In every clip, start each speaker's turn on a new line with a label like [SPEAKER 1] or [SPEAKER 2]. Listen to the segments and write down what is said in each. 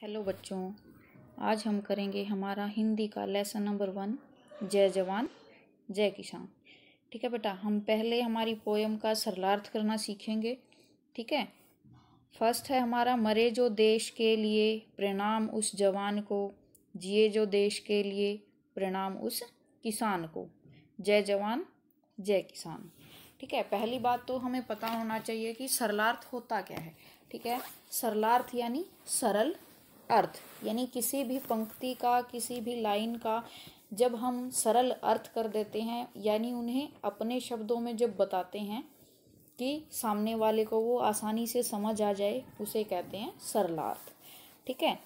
[SPEAKER 1] Hello बच्चों, आज हम करेंगे हमारा हिंदी का लेसन नंबर 1 जय जवान जय किसान। ठीक है बेटा, हम पहले हमारी पोयम का सरलार्थ करना सीखेंगे। ठीक है, फर्स्ट है हमारा मरे जो देश के लिए प्रणाम उस जवान को, जिए जो देश के लिए प्रणाम उस किसान को। जय जवान जय किसान। ठीक है, पहली बात तो हमें पता होना चाहिए कि सरलार्थ होता क्या है। ठीक है, सरलार्थ यानी सरल अर्थ, यानी किसी भी पंक्ति का, किसी भी लाइन का जब हम सरल अर्थ कर देते हैं, यानी उन्हें अपने शब्दों में जब बताते हैं कि सामने वाले को वो आसानी से समझ आ जाए, उसे कहते हैं सरलार्थ। ठीक है,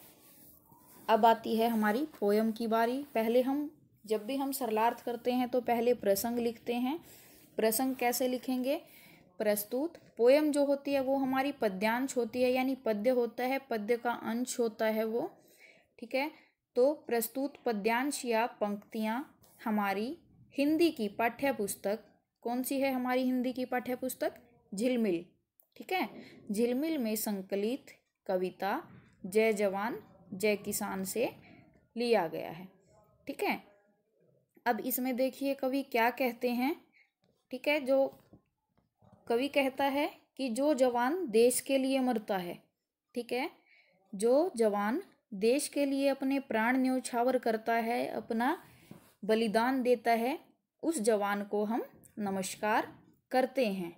[SPEAKER 1] अब आती है हमारी पोयम की बारी। पहले हम जब भी हम सरलार्थ करते हैं तो पहले प्रसंग लिखते हैं। प्रसंग कैसे लिखेंगे? प्रस्तुत पोयम जो होती है वो हमारी पद्यांश होती है, यानी पद्य होता है, पद्य का अंश होता है वो। ठीक है, तो प्रस्तुत पद्यांश या पंक्तियाँ हमारी हिंदी की पाठ्य पुस्तक, कौन सी है हमारी हिंदी की पाठ्य पुस्तक? झिलमिल। ठीक है, झिलमिल में संकलित कविता जय जवान जय किसान से लिया गया है। ठीक है, अब इसमें देखिए कवि क्या कहते हैं। ठीक है, जो कवि कहता है कि जो जवान देश के लिए मरता है, ठीक है, जो जवान देश के लिए अपने प्राण न्यौछावर करता है, अपना बलिदान देता है, उस जवान को हम नमस्कार करते हैं।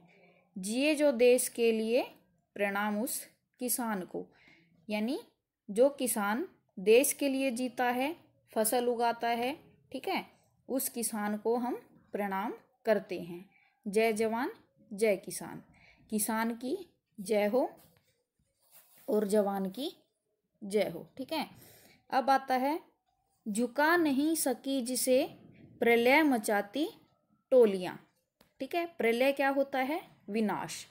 [SPEAKER 1] जिए जो देश के लिए प्रणाम उस किसान को, यानी जो किसान देश के लिए जीता है, फसल उगाता है, ठीक है, उस किसान को हम प्रणाम करते हैं। जय जवान जय किसान, किसान की जय हो और जवान की जय हो। ठीक है, अब आता है झुका नहीं सकी जिसे प्रलय मचाती टोलियां। ठीक है, प्रलय क्या होता है? विनाश।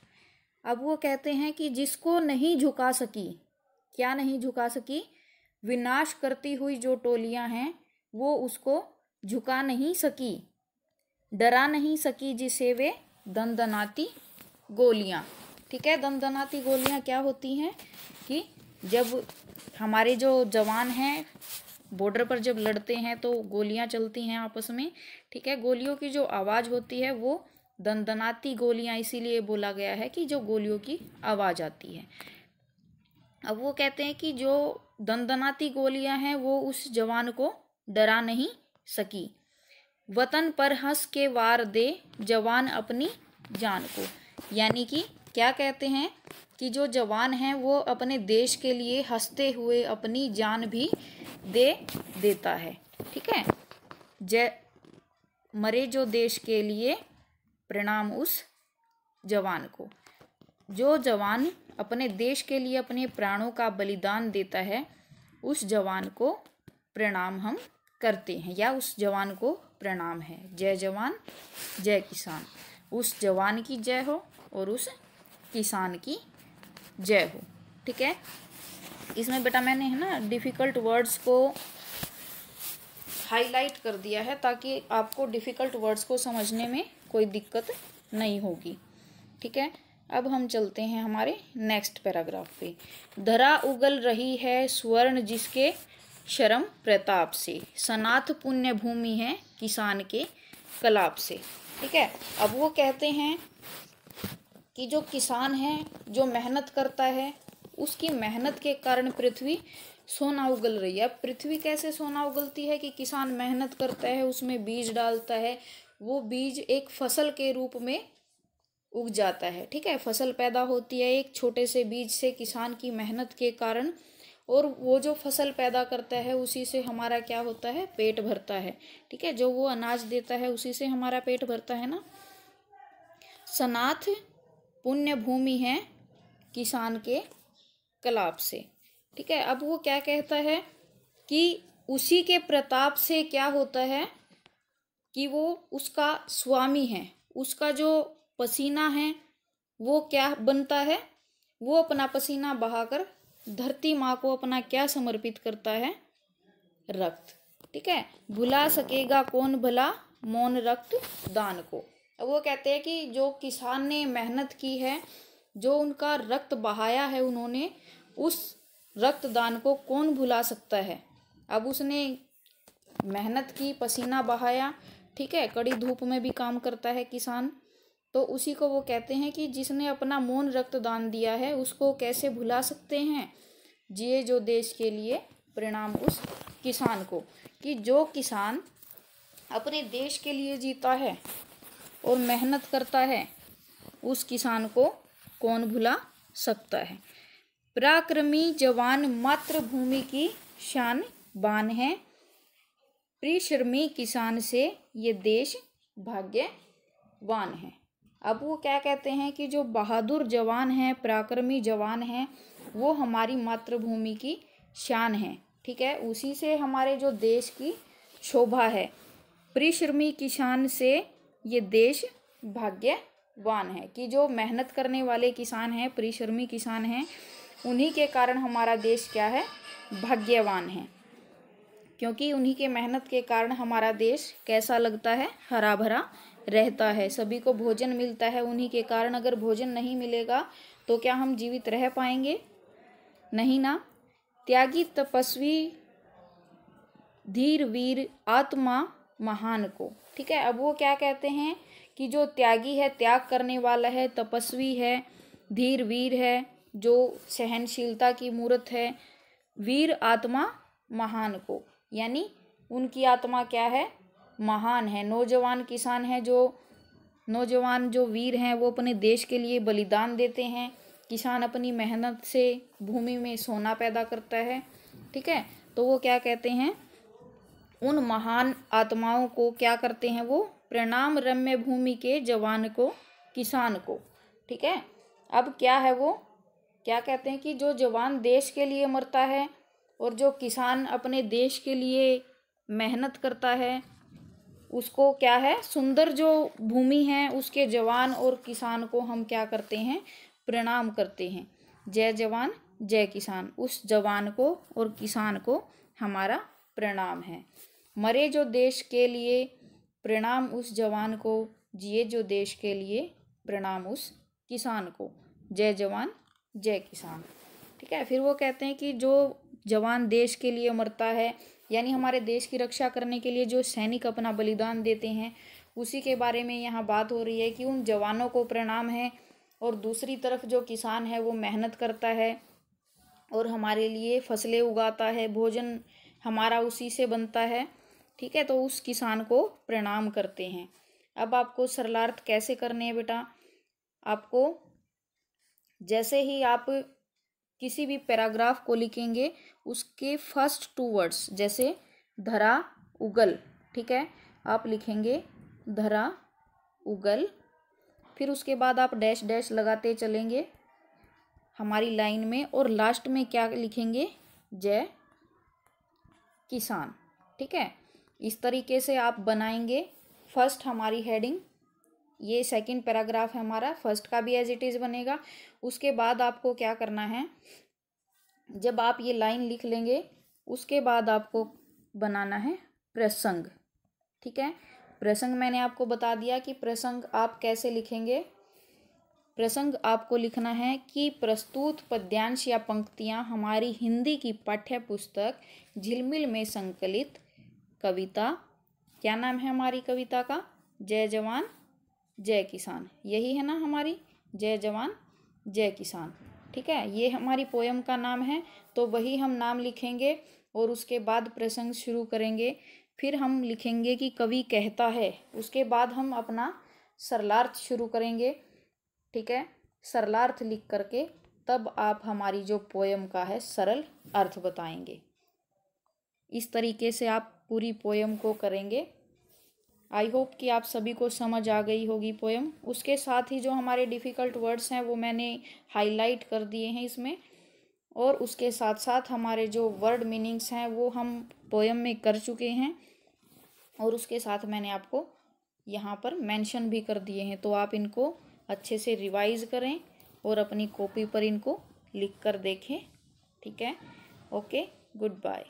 [SPEAKER 1] अब वो कहते हैं कि जिसको नहीं झुका सकी, क्या नहीं झुका सकी? विनाश करती हुई जो टोलियां हैं वो उसको झुका नहीं सकी। डरा नहीं सकी जिसे वे दनदनाती गोलियां। ठीक है, दनदनाती गोलियां क्या होती हैं कि जब हमारे जो जवान हैं बॉर्डर पर जब लड़ते हैं तो गोलियां चलती हैं आपस में। ठीक है, गोलियों की जो आवाज़ होती है वो दनदनाती गोलियां इसीलिए बोला गया है कि जो गोलियों की आवाज़ आती है। अब वो कहते हैं कि जो दनदनाती गोलियां हैं वो उस जवान को डरा नहीं सकी। वतन पर हंस के वार दे जवान अपनी जान को, यानी कि क्या कहते हैं कि जो जवान हैं वो अपने देश के लिए हंसते हुए अपनी जान भी दे देता है। ठीक है, जय मरे जो देश के लिए प्रणाम उस जवान को। जो जवान अपने देश के लिए अपने प्राणों का बलिदान देता है, उस जवान को प्रणाम हम करते हैं, या उस जवान को प्रणाम है। जय जवान जय किसान, उस जवान की जय हो और उस किसान की जय हो। ठीक है, इसमें बेटा मैंने है ना डिफ़िकल्ट वर्ड्स को हाईलाइट कर दिया है ताकि आपको डिफ़िकल्ट वर्ड्स को समझने में कोई दिक्कत नहीं होगी। ठीक है, अब हम चलते हैं हमारे नेक्स्ट पैराग्राफ पे। धरा उगल रही है स्वर्ण जिसके शर्म प्रताप से, सनाथ पुण्य भूमि है किसान के कलाप से। ठीक है, अब वो कहते हैं कि जो किसान है, जो मेहनत करता है, उसकी मेहनत के कारण पृथ्वी सोना उगल रही है। पृथ्वी कैसे सोना उगलती है कि किसान मेहनत करता है, उसमें बीज डालता है, वो बीज एक फसल के रूप में उग जाता है। ठीक है, फसल पैदा होती है एक छोटे से बीज से किसान की मेहनत के कारण, और वो जो फसल पैदा करता है उसी से हमारा क्या होता है? पेट भरता है। ठीक है, जो वो अनाज देता है उसी से हमारा पेट भरता है ना। सनाथ पुण्य भूमि है किसान के कलाप से। ठीक है, अब वो क्या कहता है कि उसी के प्रताप से क्या होता है कि वो उसका स्वामी है, उसका जो पसीना है वो क्या बनता है? वो अपना पसीना बहाकर धरती माँ को अपना क्या समर्पित करता है? रक्त। ठीक है, भुला सकेगा कौन भला मौन रक्त दान को। अब वो कहते हैं कि जो किसान ने मेहनत की है, जो उनका रक्त बहाया है उन्होंने, उस रक्तदान को कौन भुला सकता है। अब उसने मेहनत की, पसीना बहाया, ठीक है, कड़ी धूप में भी काम करता है किसान, तो उसी को वो कहते हैं कि जिसने अपना मौन रक्तदान दिया है उसको कैसे भुला सकते हैं। जिए जो देश के लिए, प्रणाम उस किसान को। कि जो किसान अपने देश के लिए जीता है और मेहनत करता है, उस किसान को कौन भुला सकता है। पराक्रमी जवान मातृभूमि की शान बान है, परिश्रमी किसान से ये देश भाग्यवान है। अब वो क्या कहते हैं कि जो बहादुर जवान हैं, पराक्रमी जवान हैं, वो हमारी मातृभूमि की शान है, ठीक है, उसी से हमारे जो देश की शोभा है। परिश्रमी किसान से ये देश भाग्यवान है, कि जो मेहनत करने वाले किसान हैं, परिश्रमी किसान हैं, उन्हीं के कारण हमारा देश क्या है, भाग्यवान है। क्योंकि उन्हीं के मेहनत के कारण हमारा देश कैसा लगता है, हरा भरा रहता है, सभी को भोजन मिलता है उन्हीं के कारण। अगर भोजन नहीं मिलेगा तो क्या हम जीवित रह पाएंगे, नहीं ना। त्यागी तपस्वी धीर वीर आत्मा महान को, ठीक है। अब वो क्या कहते हैं कि जो त्यागी है, त्याग करने वाला है, तपस्वी है, धीर वीर है, जो सहनशीलता की मूर्त है, वीर आत्मा महान को, यानी उनकी आत्मा क्या है, महान है। नौजवान किसान है, जो नौजवान जो वीर हैं वो अपने देश के लिए बलिदान देते हैं। किसान अपनी मेहनत से भूमि में सोना पैदा करता है, ठीक है। तो वो क्या कहते हैं, उन महान आत्माओं को क्या करते हैं, वो प्रणाम रम्य भूमि के जवान को, किसान को, ठीक है। अब क्या है, वो क्या कहते हैं कि जो जवान देश के लिए मरता है और जो किसान अपने देश के लिए मेहनत करता है, उसको क्या है, सुंदर जो भूमि है उसके जवान और किसान को हम क्या करते हैं, प्रणाम करते हैं। जय जवान जय किसान, उस जवान को और किसान को हमारा प्रणाम है। मरे जो देश के लिए, प्रणाम उस जवान को, जिए जो देश के लिए, प्रणाम उस किसान को। जय जवान जय किसान, ठीक है। फिर वो कहते हैं कि जो जवान देश के लिए मरता है, यानी हमारे देश की रक्षा करने के लिए जो सैनिक अपना बलिदान देते हैं, उसी के बारे में यहाँ बात हो रही है कि उन जवानों को प्रणाम है। और दूसरी तरफ जो किसान है वो मेहनत करता है और हमारे लिए फसलें उगाता है, भोजन हमारा उसी से बनता है, ठीक है। तो उस किसान को प्रणाम करते हैं। अब आपको सरलार्थ कैसे करने हैं बेटा, आपको जैसे ही आप किसी भी पैराग्राफ को लिखेंगे उसके फर्स्ट 2 वर्ड्स, जैसे धरा उगल, ठीक है, आप लिखेंगे धरा उगल, फिर उसके बाद आप डैश डैश लगाते चलेंगे हमारी लाइन में, और लास्ट में क्या लिखेंगे, जय किसान, ठीक है। इस तरीके से आप बनाएंगे फर्स्ट हमारी हेडिंग। ये सेकंड पैराग्राफ है हमारा, फर्स्ट का भी एज इट इज़ बनेगा। उसके बाद आपको क्या करना है, जब आप ये लाइन लिख लेंगे उसके बाद आपको बनाना है प्रसंग, ठीक है। प्रसंग मैंने आपको बता दिया कि प्रसंग आप कैसे लिखेंगे। प्रसंग आपको लिखना है कि प्रस्तुत पद्यांश या पंक्तियाँ हमारी हिंदी की पाठ्य पुस्तक झिलमिल में संकलित कविता, क्या नाम है हमारी कविता का, जय जवान जय किसान, यही है ना हमारी, जय जवान जय किसान, ठीक है। ये हमारी पोयम का नाम है, तो वही हम नाम लिखेंगे और उसके बाद प्रसंग शुरू करेंगे। फिर हम लिखेंगे कि कवि कहता है, उसके बाद हम अपना सरलार्थ शुरू करेंगे, ठीक है। सरलार्थ लिख करके तब आप हमारी जो पोयम का है सरल अर्थ बताएंगे। इस तरीके से आप पूरी पोयम को करेंगे। आई होप कि आप सभी को समझ आ गई होगी पोयम। उसके साथ ही जो हमारे डिफ़िकल्ट वर्ड्स हैं वो मैंने हाईलाइट कर दिए हैं इसमें, और उसके साथ साथ हमारे जो वर्ड मीनिंग्स हैं वो हम पोयम में कर चुके हैं, और उसके साथ मैंने आपको यहाँ पर मेंशन भी कर दिए हैं। तो आप इनको अच्छे से रिवाइज़ करें और अपनी कॉपी पर इनको लिख कर देखें, ठीक है। Okay, good bye.